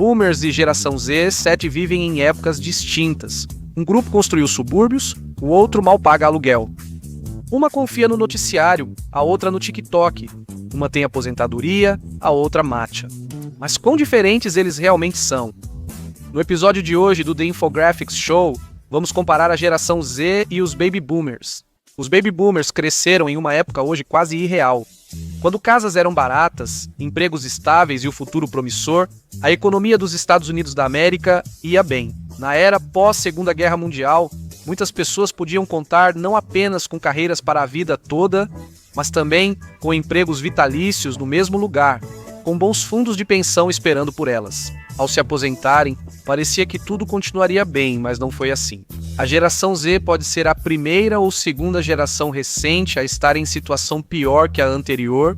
Boomers e Geração Z vivem em épocas distintas. Um grupo construiu subúrbios, o outro mal paga aluguel. Uma confia no noticiário, a outra no TikTok. Uma tem aposentadoria, a outra matcha. Mas quão diferentes eles realmente são? No episódio de hoje do The Infographics Show, vamos comparar a Geração Z e os Baby Boomers. Os Baby Boomers cresceram em uma época hoje quase irreal. Quando casas eram baratas, empregos estáveis e o futuro promissor, a economia dos Estados Unidos da América ia bem. Na era pós-Segunda Guerra Mundial, muitas pessoas podiam contar não apenas com carreiras para a vida toda, mas também com empregos vitalícios no mesmo lugar, com bons fundos de pensão esperando por elas. Ao se aposentarem, parecia que tudo continuaria bem, mas não foi assim. A Geração Z pode ser a primeira ou segunda geração recente a estar em situação pior que a anterior.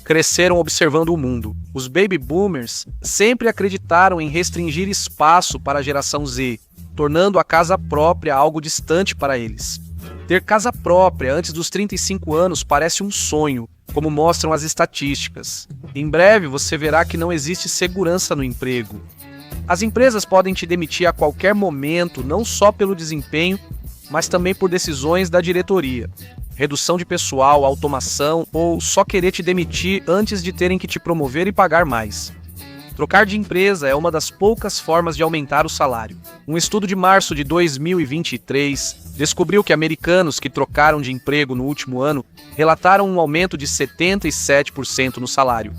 Cresceram observando o mundo. Os Baby Boomers sempre acreditaram em restringir espaço para a Geração Z, tornando a casa própria algo distante para eles. Ter casa própria antes dos 35 anos parece um sonho, como mostram as estatísticas. Em breve você verá que não existe segurança no emprego. As empresas podem te demitir a qualquer momento, não só pelo desempenho, mas também por decisões da diretoria. Redução de pessoal, automação ou só querer te demitir antes de terem que te promover e pagar mais. Trocar de empresa é uma das poucas formas de aumentar o salário. Um estudo de março de 2023 descobriu que americanos que trocaram de emprego no último ano relataram um aumento de 77% no salário.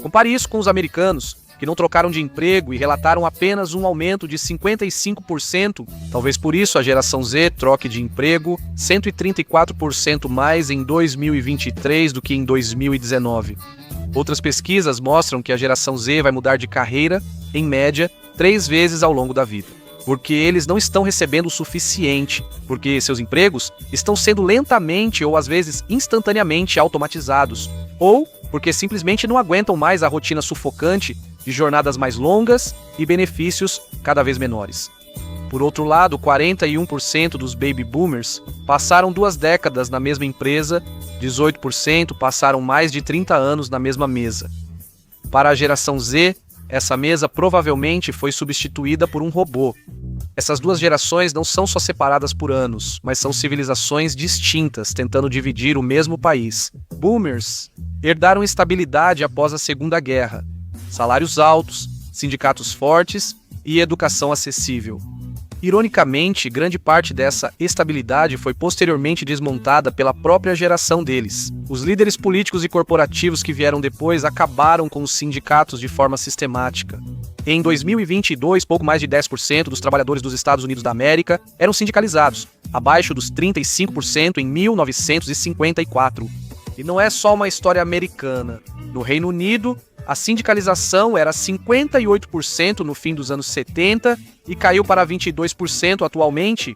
Compare isso com os americanos que não trocaram de emprego e relataram apenas um aumento de 55%. Talvez por isso a Geração Z troque de emprego 134% mais em 2023 do que em 2019. Outras pesquisas mostram que a Geração Z vai mudar de carreira, em média, 3 vezes ao longo da vida. Porque eles não estão recebendo o suficiente, porque seus empregos estão sendo lentamente ou às vezes instantaneamente automatizados, ou porque simplesmente não aguentam mais a rotina sufocante de jornadas mais longas e benefícios cada vez menores. Por outro lado, 41% dos Baby Boomers passaram 2 décadas na mesma empresa, 18% passaram mais de 30 anos na mesma mesa. Para a Geração Z, essa mesa provavelmente foi substituída por um robô. Essas 2 gerações não são só separadas por anos, mas são civilizações distintas tentando dividir o mesmo país. Boomers herdaram estabilidade após a Segunda Guerra, salários altos, sindicatos fortes e educação acessível. Ironicamente, grande parte dessa estabilidade foi posteriormente desmontada pela própria geração deles. Os líderes políticos e corporativos que vieram depois acabaram com os sindicatos de forma sistemática. Em 2022, pouco mais de 10% dos trabalhadores dos Estados Unidos da América eram sindicalizados, abaixo dos 35% em 1954. E não é só uma história americana. No Reino Unido, a sindicalização era 58% no fim dos anos 70 e caiu para 22% atualmente.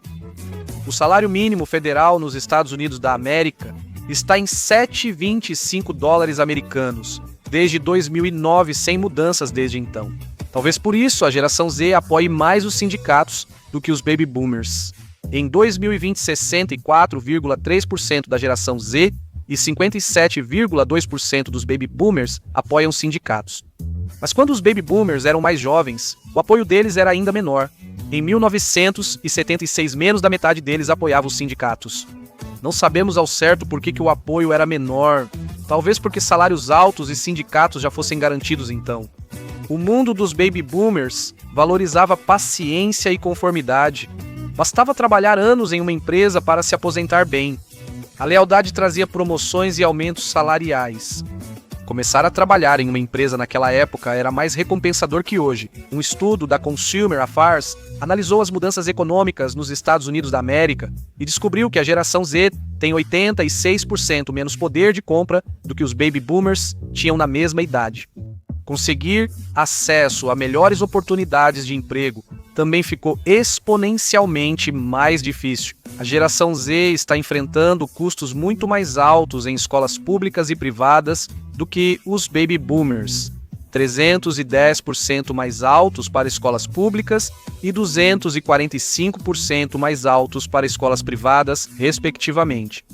O salário mínimo federal nos Estados Unidos da América está em 7,25 dólares americanos, desde 2009, sem mudanças desde então. Talvez por isso a Geração Z apoie mais os sindicatos do que os Baby Boomers. Em 2020, 64,3% da Geração Z e 57,2% dos Baby Boomers apoiam sindicatos. Mas quando os Baby Boomers eram mais jovens, o apoio deles era ainda menor. Em 1976, menos da metade deles apoiava os sindicatos. Não sabemos ao certo por que o apoio era menor. Talvez porque salários altos e sindicatos já fossem garantidos então. O mundo dos Baby Boomers valorizava paciência e conformidade. Bastava trabalhar anos em uma empresa para se aposentar bem. A lealdade trazia promoções e aumentos salariais. Começar a trabalhar em uma empresa naquela época era mais recompensador que hoje. Um estudo da Consumer Affairs analisou as mudanças econômicas nos Estados Unidos da América e descobriu que a Geração Z tem 86% menos poder de compra do que os Baby Boomers tinham na mesma idade. Conseguir acesso a melhores oportunidades de emprego também ficou exponencialmente mais difícil. A Geração Z está enfrentando custos muito mais altos em escolas públicas e privadas do que os Baby Boomers. 310% mais altos para escolas públicas e 245% mais altos para escolas privadas, respectivamente.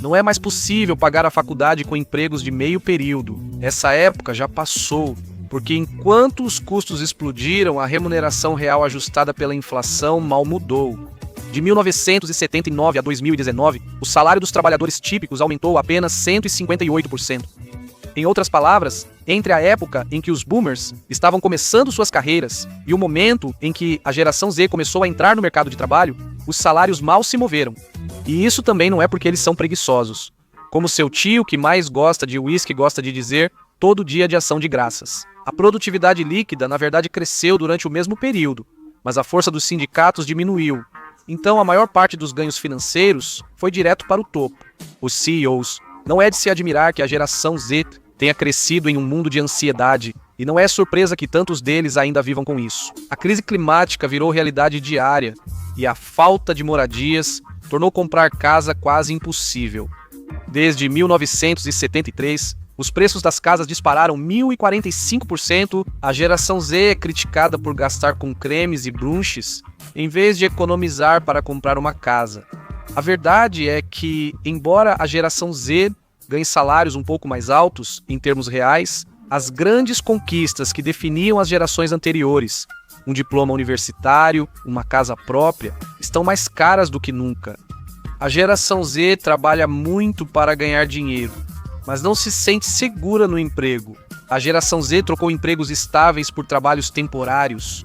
Não é mais possível pagar a faculdade com empregos de meio período. Essa época já passou, porque enquanto os custos explodiram, a remuneração real ajustada pela inflação mal mudou. De 1979 a 2019, o salário dos trabalhadores típicos aumentou apenas 158%. Em outras palavras, entre a época em que os boomers estavam começando suas carreiras e o momento em que a geração Z começou a entrar no mercado de trabalho, os salários mal se moveram. E isso também não é porque eles são preguiçosos. Como seu tio, que mais gosta de uísque, gosta de dizer, todo dia de ação de graças. A produtividade líquida, na verdade, cresceu durante o mesmo período, mas a força dos sindicatos diminuiu. Então, a maior parte dos ganhos financeiros foi direto para o topo. Os CEOs. Não é de se admirar que a geração Z tenha crescido em um mundo de ansiedade, e não é surpresa que tantos deles ainda vivam com isso. A crise climática virou realidade diária, e a falta de moradias tornou comprar casa quase impossível. Desde 1973, os preços das casas dispararam 1.045%. A geração Z é criticada por gastar com cremes e brunches, em vez de economizar para comprar uma casa. A verdade é que, embora a geração Z ganhe salários um pouco mais altos, em termos reais, as grandes conquistas que definiam as gerações anteriores, um diploma universitário, uma casa própria, estão mais caras do que nunca. A geração Z trabalha muito para ganhar dinheiro, mas não se sente segura no emprego. A geração Z trocou empregos estáveis por trabalhos temporários.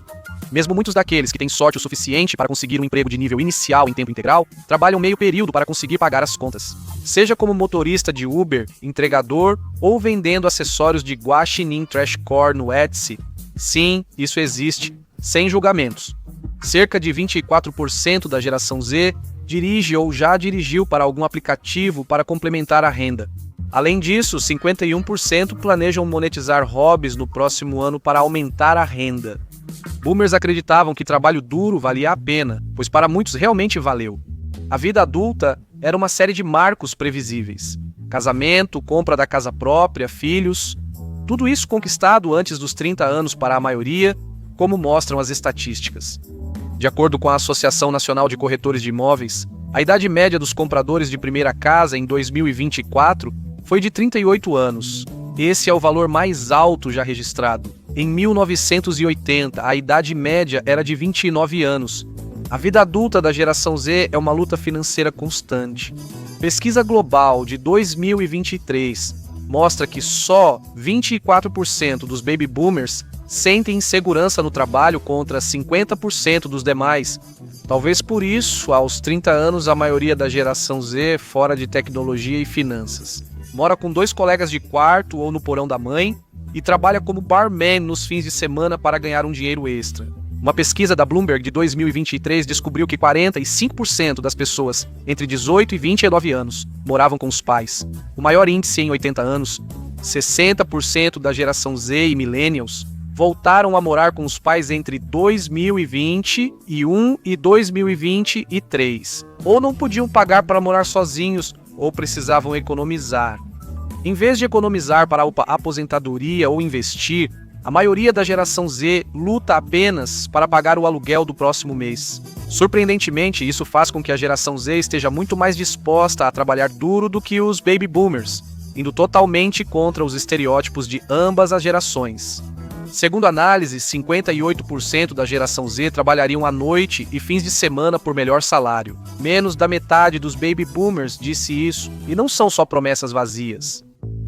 Mesmo muitos daqueles que têm sorte o suficiente para conseguir um emprego de nível inicial em tempo integral, trabalham meio período para conseguir pagar as contas. Seja como motorista de Uber, entregador ou vendendo acessórios de guaxinim trashcore no Etsy. Sim, isso existe, sem julgamentos. Cerca de 24% da geração Z dirige ou já dirigiu para algum aplicativo para complementar a renda. Além disso, 51% planejam monetizar hobbies no próximo ano para aumentar a renda. Boomers acreditavam que trabalho duro valia a pena, pois para muitos realmente valeu. A vida adulta era uma série de marcos previsíveis. Casamento, compra da casa própria, filhos, tudo isso conquistado antes dos 30 anos para a maioria, como mostram as estatísticas. De acordo com a Associação Nacional de Corretores de Imóveis, a idade média dos compradores de primeira casa em 2024 foi de 38 anos. Esse é o valor mais alto já registrado. Em 1980, a idade média era de 29 anos. A vida adulta da geração Z é uma luta financeira constante. Pesquisa global de 2023 mostra que só 24% dos baby boomers sentem insegurança no trabalho contra 50% dos demais. Talvez por isso, aos 30 anos, a maioria da geração Z é fora de tecnologia e finanças. Mora com 2 colegas de quarto ou no porão da mãe e trabalha como barman nos fins de semana para ganhar um dinheiro extra. Uma pesquisa da Bloomberg de 2023 descobriu que 45% das pessoas entre 18 e 29 anos moravam com os pais. O maior índice em 80 anos, 60% da geração Z e millennials voltaram a morar com os pais entre 2021 e 2023. Ou não podiam pagar para morar sozinhos, ou precisavam economizar. Em vez de economizar para a aposentadoria ou investir, a maioria da geração Z luta apenas para pagar o aluguel do próximo mês. Surpreendentemente, isso faz com que a geração Z esteja muito mais disposta a trabalhar duro do que os baby boomers, indo totalmente contra os estereótipos de ambas as gerações. Segundo análise, 58% da geração Z trabalhariam à noite e fins de semana por melhor salário. Menos da metade dos baby boomers disse isso, e não são só promessas vazias.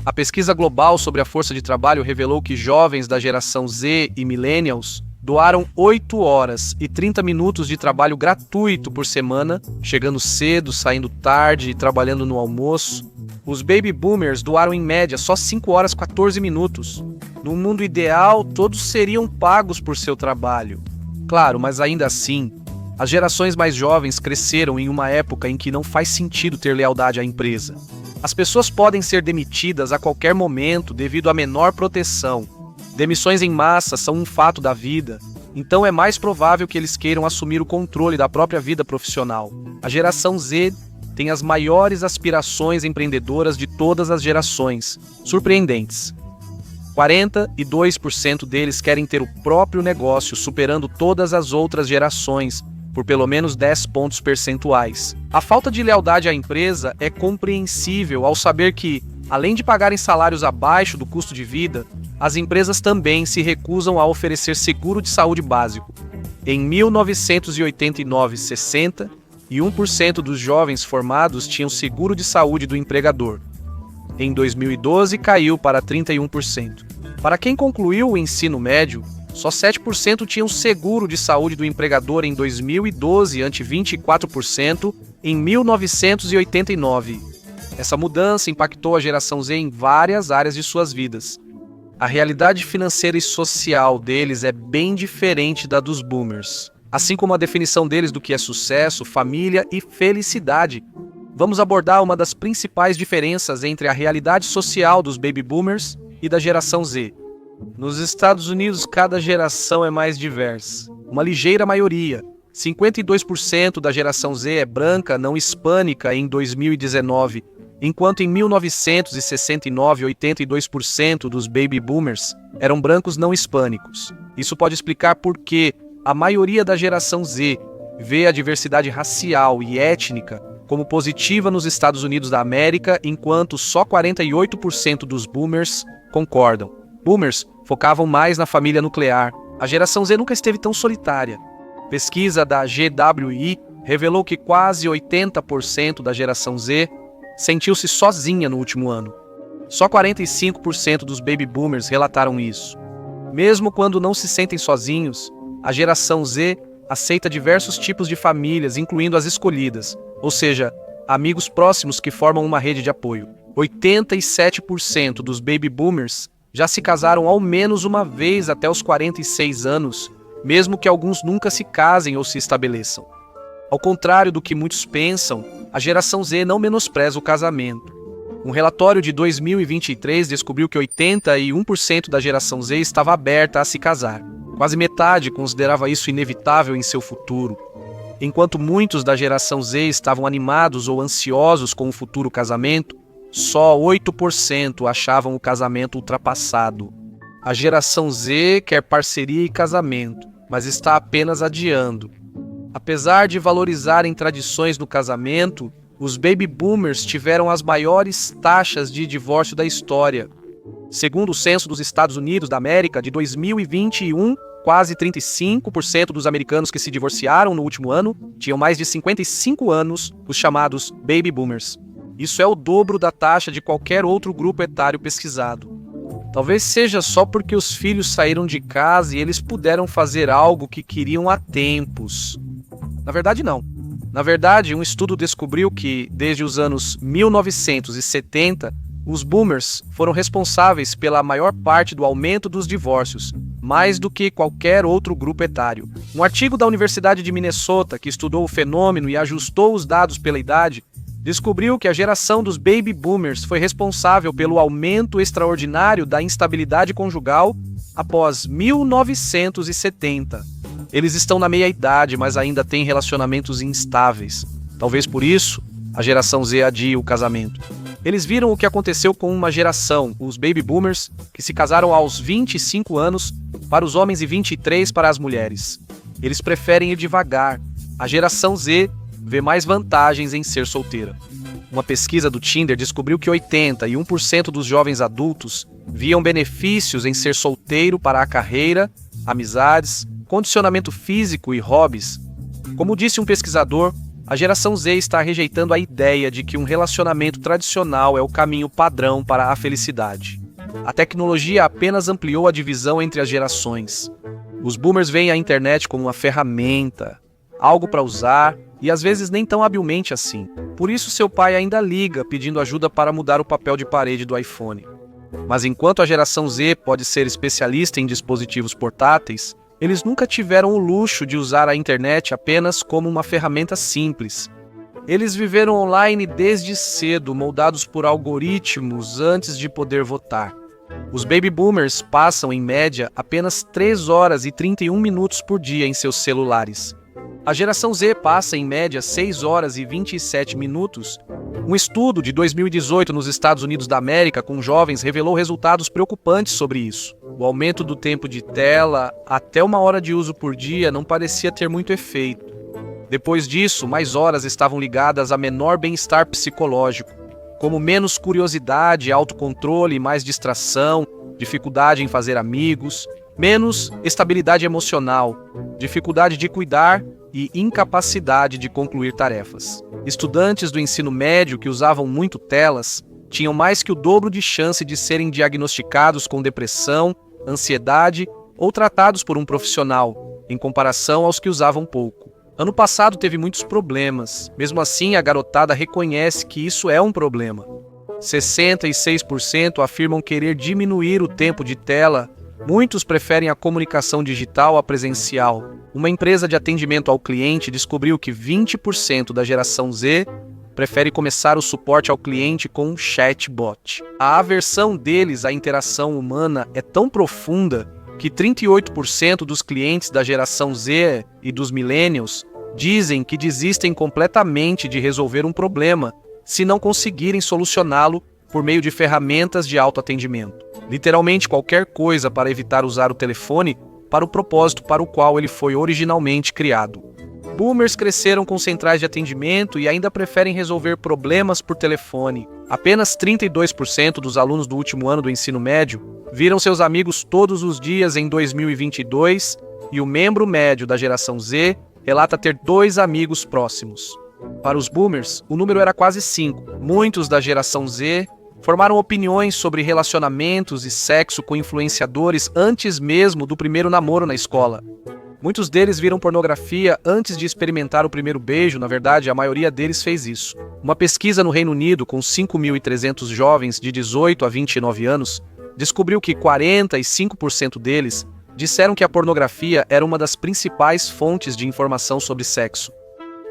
A pesquisa global sobre a força de trabalho revelou que jovens da geração Z e millennials doaram 8 horas e 30 minutos de trabalho gratuito por semana, chegando cedo, saindo tarde e trabalhando no almoço. Os baby boomers doaram em média só 5 horas e 14 minutos. No mundo ideal, todos seriam pagos por seu trabalho. Claro, mas ainda assim, as gerações mais jovens cresceram em uma época em que não faz sentido ter lealdade à empresa. As pessoas podem ser demitidas a qualquer momento devido à menor proteção. Demissões em massa são um fato da vida, então é mais provável que eles queiram assumir o controle da própria vida profissional. A geração Z tem as maiores aspirações empreendedoras de todas as gerações, surpreendentes. 42% deles querem ter o próprio negócio, superando todas as outras gerações, por pelo menos 10 pontos percentuais. A falta de lealdade à empresa é compreensível ao saber que, Além de pagarem salários abaixo do custo de vida, as empresas também se recusam a oferecer seguro de saúde básico. Em 1989, 61% dos jovens formados tinham seguro de saúde do empregador. Em 2012, caiu para 31%. Para quem concluiu o ensino médio, só 7% tinham seguro de saúde do empregador em 2012, ante 24% em 1989. Essa mudança impactou a geração Z em várias áreas de suas vidas. A realidade financeira e social deles é bem diferente da dos boomers, assim como a definição deles do que é sucesso, família e felicidade. Vamos abordar uma das principais diferenças entre a realidade social dos baby boomers e da geração Z. Nos Estados Unidos, cada geração é mais diversa. Uma ligeira maioria, 52% da geração Z é branca, não hispânica em 2019, enquanto em 1969, 82% dos baby boomers eram brancos não hispânicos. Isso pode explicar por que a maioria da geração Z vê a diversidade racial e étnica como positiva nos Estados Unidos da América, enquanto só 48% dos boomers concordam. Boomers focavam mais na família nuclear. A geração Z nunca esteve tão solitária. Pesquisa da GWI revelou que quase 80% da geração Z sentiu-se sozinha no último ano. Só 45% dos baby boomers relataram isso. Mesmo quando não se sentem sozinhos, a geração Z aceita diversos tipos de famílias, incluindo as escolhidas, ou seja, amigos próximos que formam uma rede de apoio. 87% dos baby boomers já se casaram ao menos uma vez até os 46 anos, mesmo que alguns nunca se casem ou se estabeleçam. Ao contrário do que muitos pensam, a geração Z não menospreza o casamento. Um relatório de 2023 descobriu que 81% da geração Z estava aberta a se casar. Quase metade considerava isso inevitável em seu futuro. Enquanto muitos da geração Z estavam animados ou ansiosos com o futuro casamento, só 8% achavam o casamento ultrapassado. A geração Z quer parceria e casamento, mas está apenas adiando. Apesar de valorizarem tradições no casamento, os baby boomers tiveram as maiores taxas de divórcio da história. Segundo o Censo dos Estados Unidos da América de 2021, quase 35% dos americanos que se divorciaram no último ano tinham mais de 55 anos, os chamados baby boomers. Isso é o dobro da taxa de qualquer outro grupo etário pesquisado. Talvez seja só porque os filhos saíram de casa e eles puderam fazer algo que queriam há tempos. Na verdade, não. Na verdade, um estudo descobriu que, desde os anos 1970, os boomers foram responsáveis pela maior parte do aumento dos divórcios, mais do que qualquer outro grupo etário. Um artigo da Universidade de Minnesota, que estudou o fenômeno e ajustou os dados pela idade, descobriu que a geração dos baby boomers foi responsável pelo aumento extraordinário da instabilidade conjugal após 1970. Eles estão na meia-idade, mas ainda têm relacionamentos instáveis. Talvez por isso, a geração Z adia o casamento. Eles viram o que aconteceu com uma geração, os baby boomers, que se casaram aos 25 anos para os homens e 23 para as mulheres. Eles preferem ir devagar. A geração Z vê mais vantagens em ser solteira. Uma pesquisa do Tinder descobriu que 81% dos jovens adultos viam benefícios em ser solteiro para a carreira, amizades, condicionamento físico e hobbies. Como disse um pesquisador, a geração Z está rejeitando a ideia de que um relacionamento tradicional é o caminho padrão para a felicidade. A tecnologia apenas ampliou a divisão entre as gerações. Os boomers veem a internet como uma ferramenta, algo para usar, e às vezes nem tão habilmente assim. Por isso seu pai ainda liga pedindo ajuda para mudar o papel de parede do iPhone. Mas enquanto a geração Z pode ser especialista em dispositivos portáteis, eles nunca tiveram o luxo de usar a internet apenas como uma ferramenta simples. Eles viveram online desde cedo, moldados por algoritmos antes de poder votar. Os baby boomers passam, em média, apenas 3 horas e 31 minutos por dia em seus celulares. A geração Z passa, em média, 6 horas e 27 minutos. Um estudo de 2018 nos Estados Unidos da América com jovens revelou resultados preocupantes sobre isso. O aumento do tempo de tela, até 1 hora de uso por dia, não parecia ter muito efeito. Depois disso, mais horas estavam ligadas a menor bem-estar psicológico, como menos curiosidade, autocontrole, mais distração, dificuldade em fazer amigos, menos estabilidade emocional, dificuldade de cuidar e incapacidade de concluir tarefas. Estudantes do ensino médio que usavam muito telas tinham mais que o dobro de chance de serem diagnosticados com depressão, ansiedade ou tratados por um profissional, em comparação aos que usavam pouco. Ano passado teve muitos problemas, mesmo assim a garotada reconhece que isso é um problema. 66% afirmam querer diminuir o tempo de tela. Muitos preferem a comunicação digital à presencial. Uma empresa de atendimento ao cliente descobriu que 20% da geração Z prefere começar o suporte ao cliente com um chatbot. A aversão deles à interação humana é tão profunda que 38% dos clientes da geração Z e dos millennials dizem que desistem completamente de resolver um problema se não conseguirem solucioná-lo por meio de ferramentas de autoatendimento. Literalmente qualquer coisa para evitar usar o telefone para o propósito para o qual ele foi originalmente criado. Boomers cresceram com centrais de atendimento e ainda preferem resolver problemas por telefone. Apenas 32% dos alunos do último ano do ensino médio viram seus amigos todos os dias em 2022 e o membro médio da geração Z relata ter 2 amigos próximos. Para os boomers, o número era quase 5. Muitos da geração Z formaram opiniões sobre relacionamentos e sexo com influenciadores antes mesmo do primeiro namoro na escola. Muitos deles viram pornografia antes de experimentar o primeiro beijo, na verdade, a maioria deles fez isso. Uma pesquisa no Reino Unido com 5.300 jovens de 18 a 29 anos descobriu que 45% deles disseram que a pornografia era uma das principais fontes de informação sobre sexo.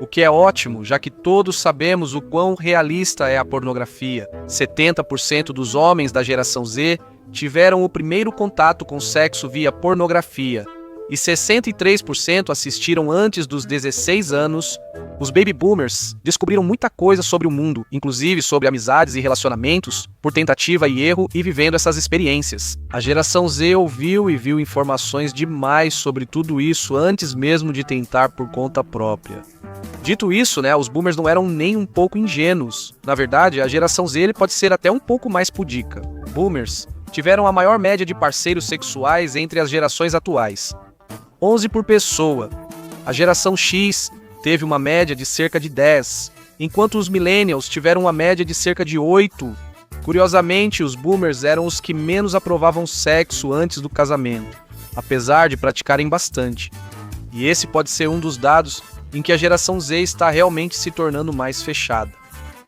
O que é ótimo, já que todos sabemos o quão realista é a pornografia. 70% dos homens da geração Z tiveram o primeiro contato com sexo via pornografia e 63% assistiram antes dos 16 anos. Os baby boomers descobriram muita coisa sobre o mundo, inclusive sobre amizades e relacionamentos, por tentativa e erro e vivendo essas experiências. A geração Z ouviu e viu informações demais sobre tudo isso antes mesmo de tentar por conta própria. Dito isso, os boomers não eram nem um pouco ingênuos. Na verdade, a geração Z pode ser até um pouco mais pudica. Boomers tiveram a maior média de parceiros sexuais entre as gerações atuais. 11 por pessoa. A geração X teve uma média de cerca de 10, enquanto os millennials tiveram uma média de cerca de 8. Curiosamente, os boomers eram os que menos aprovavam sexo antes do casamento, apesar de praticarem bastante. E esse pode ser um dos dados em que a geração Z está realmente se tornando mais fechada.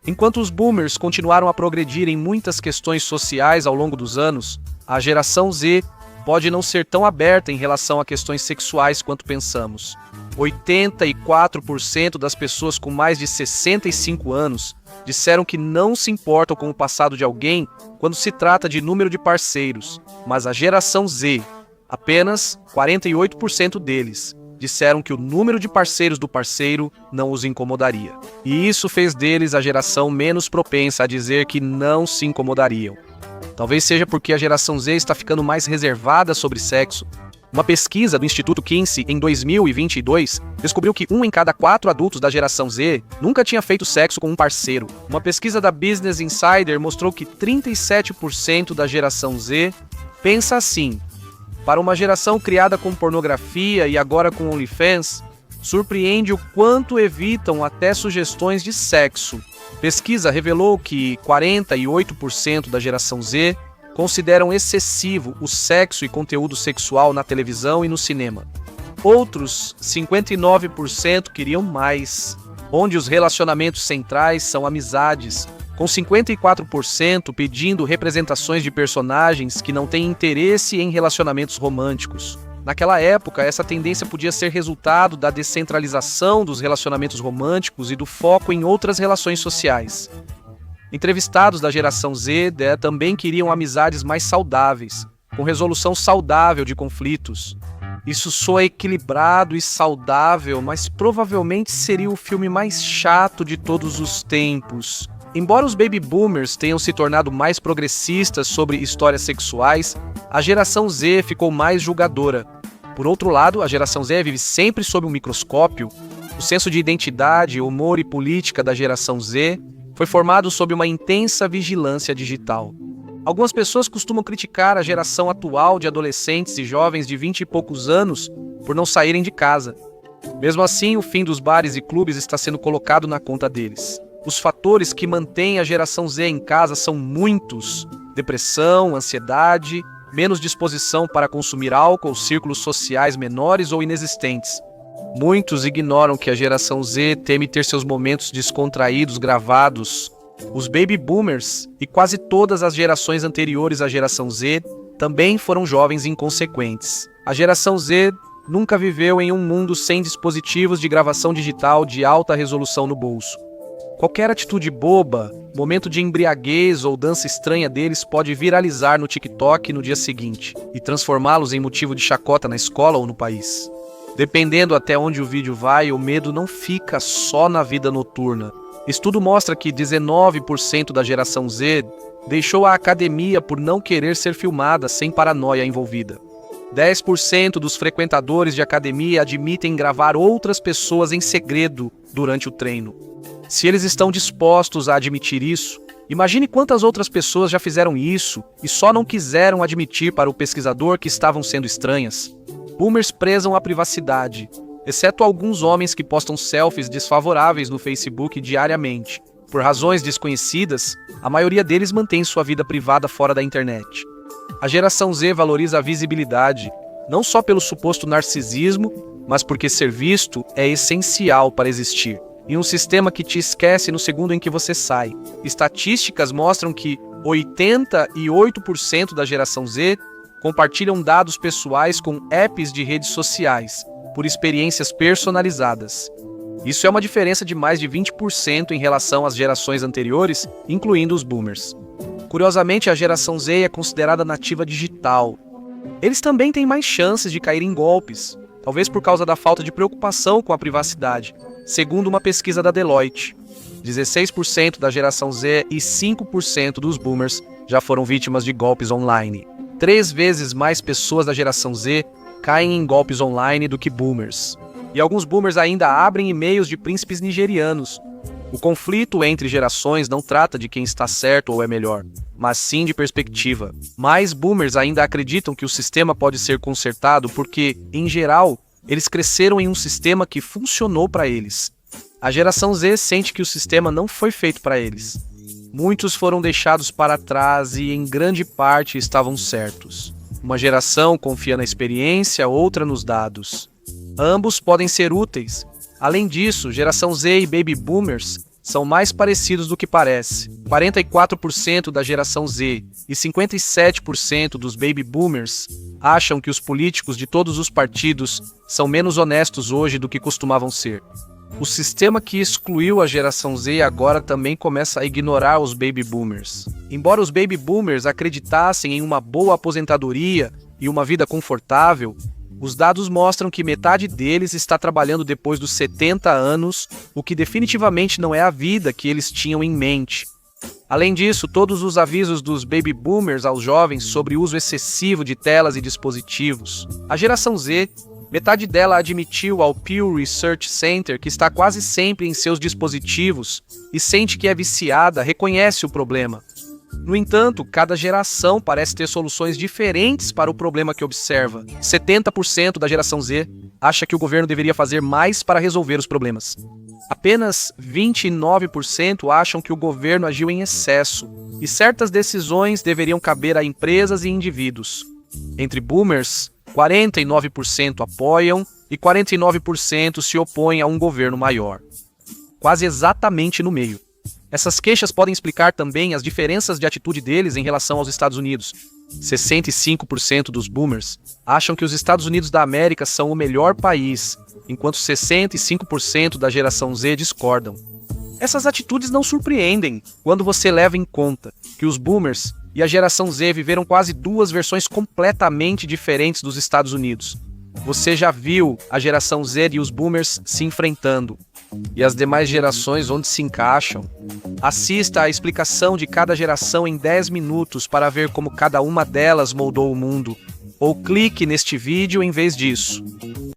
Enquanto os boomers continuaram a progredir em muitas questões sociais ao longo dos anos, a geração Z pode não ser tão aberta em relação a questões sexuais quanto pensamos. 84% das pessoas com mais de 65 anos disseram que não se importam com o passado de alguém quando se trata de número de parceiros, mas a geração Z, apenas 48% deles, disseram que o número de parceiros do parceiro não os incomodaria. E isso fez deles a geração menos propensa a dizer que não se incomodariam. Talvez seja porque a geração Z está ficando mais reservada sobre sexo. Uma pesquisa do Instituto Kinsey em 2022 descobriu que 1 em cada 4 adultos da geração Z nunca tinha feito sexo com um parceiro. Uma pesquisa da Business Insider mostrou que 37% da geração Z pensa assim: para uma geração criada com pornografia e agora com OnlyFans, surpreende o quanto evitam até sugestões de sexo. Pesquisa revelou que 48% da geração Z consideram excessivo o sexo e conteúdo sexual na televisão e no cinema. Outros 59% queriam mais, onde os relacionamentos centrais são amizades, com 54% pedindo representações de personagens que não têm interesse em relacionamentos românticos. Naquela época, essa tendência podia ser resultado da descentralização dos relacionamentos românticos e do foco em outras relações sociais. Entrevistados da geração Z também queriam amizades mais saudáveis, com resolução saudável de conflitos. Isso soa equilibrado e saudável, mas provavelmente seria o filme mais chato de todos os tempos. Embora os baby boomers tenham se tornado mais progressistas sobre histórias sexuais, a geração Z ficou mais julgadora. Por outro lado, a geração Z vive sempre sob um microscópio. O senso de identidade, humor e política da geração Z foi formado sob uma intensa vigilância digital. Algumas pessoas costumam criticar a geração atual de adolescentes e jovens de 20 e poucos anos por não saírem de casa. Mesmo assim, o fim dos bares e clubes está sendo colocado na conta deles. Os fatores que mantêm a geração Z em casa são muitos: depressão, ansiedade, menos disposição para consumir álcool, círculos sociais menores ou inexistentes. Muitos ignoram que a geração Z teme ter seus momentos descontraídos gravados. Os baby boomers e quase todas as gerações anteriores à geração Z também foram jovens inconsequentes. A geração Z nunca viveu em um mundo sem dispositivos de gravação digital de alta resolução no bolso. Qualquer atitude boba, momento de embriaguez ou dança estranha deles pode viralizar no TikTok no dia seguinte e transformá-los em motivo de chacota na escola ou no país. Dependendo até onde o vídeo vai, o medo não fica só na vida noturna. Estudo mostra que 19% da geração Z deixou a academia por não querer ser filmada sem paranoia envolvida. 10% dos frequentadores de academia admitem gravar outras pessoas em segredo durante o treino. Se eles estão dispostos a admitir isso, imagine quantas outras pessoas já fizeram isso e só não quiseram admitir para o pesquisador que estavam sendo estranhas. Boomers prezam a privacidade, exceto alguns homens que postam selfies desfavoráveis no Facebook diariamente. Por razões desconhecidas, a maioria deles mantém sua vida privada fora da internet. A geração Z valoriza a visibilidade, não só pelo suposto narcisismo, mas porque ser visto é essencial para existir. Em um sistema que te esquece no segundo em que você sai. Estatísticas mostram que 88% da geração Z compartilham dados pessoais com apps de redes sociais, por experiências personalizadas. Isso é uma diferença de mais de 20% em relação às gerações anteriores, incluindo os boomers. Curiosamente, a geração Z é considerada nativa digital. Eles também têm mais chances de cair em golpes, talvez por causa da falta de preocupação com a privacidade, segundo uma pesquisa da Deloitte. 16% da geração Z e 5% dos boomers já foram vítimas de golpes online. 3 vezes mais pessoas da geração Z caem em golpes online do que boomers. E alguns boomers ainda abrem e-mails de príncipes nigerianos. O conflito entre gerações não trata de quem está certo ou é melhor, mas sim de perspectiva. Mais boomers ainda acreditam que o sistema pode ser consertado porque, em geral, eles cresceram em um sistema que funcionou para eles. A geração Z sente que o sistema não foi feito para eles. Muitos foram deixados para trás e, em grande parte, estavam certos. Uma geração confia na experiência, outra nos dados. Ambos podem ser úteis. Além disso, geração Z e baby boomers são mais parecidos do que parece. 44% da geração Z e 57% dos baby boomers acham que os políticos de todos os partidos são menos honestos hoje do que costumavam ser. O sistema que excluiu a geração Z agora também começa a ignorar os baby boomers. Embora os baby boomers acreditassem em uma boa aposentadoria e uma vida confortável, os dados mostram que metade deles está trabalhando depois dos 70 anos, o que definitivamente não é a vida que eles tinham em mente. Além disso, todos os avisos dos baby boomers aos jovens sobre uso excessivo de telas e dispositivos. A geração Z, metade dela admitiu ao Pew Research Center que está quase sempre em seus dispositivos e sente que é viciada, reconhece o problema. No entanto, cada geração parece ter soluções diferentes para o problema que observa. 70% da geração Z acha que o governo deveria fazer mais para resolver os problemas. Apenas 29% acham que o governo agiu em excesso e certas decisões deveriam caber a empresas e indivíduos. Entre boomers, 49% apoiam e 49% se opõem a um governo maior. Quase exatamente no meio. Essas queixas podem explicar também as diferenças de atitude deles em relação aos Estados Unidos. 65% dos boomers acham que os Estados Unidos da América são o melhor país, enquanto 65% da geração Z discordam. Essas atitudes não surpreendem quando você leva em conta que os boomers e a geração Z viveram quase 2 versões completamente diferentes dos Estados Unidos. Você já viu a geração Z e os boomers se enfrentando. E as demais gerações onde se encaixam? Assista à explicação de cada geração em 10 minutos para ver como cada uma delas moldou o mundo. Ou clique neste vídeo em vez disso.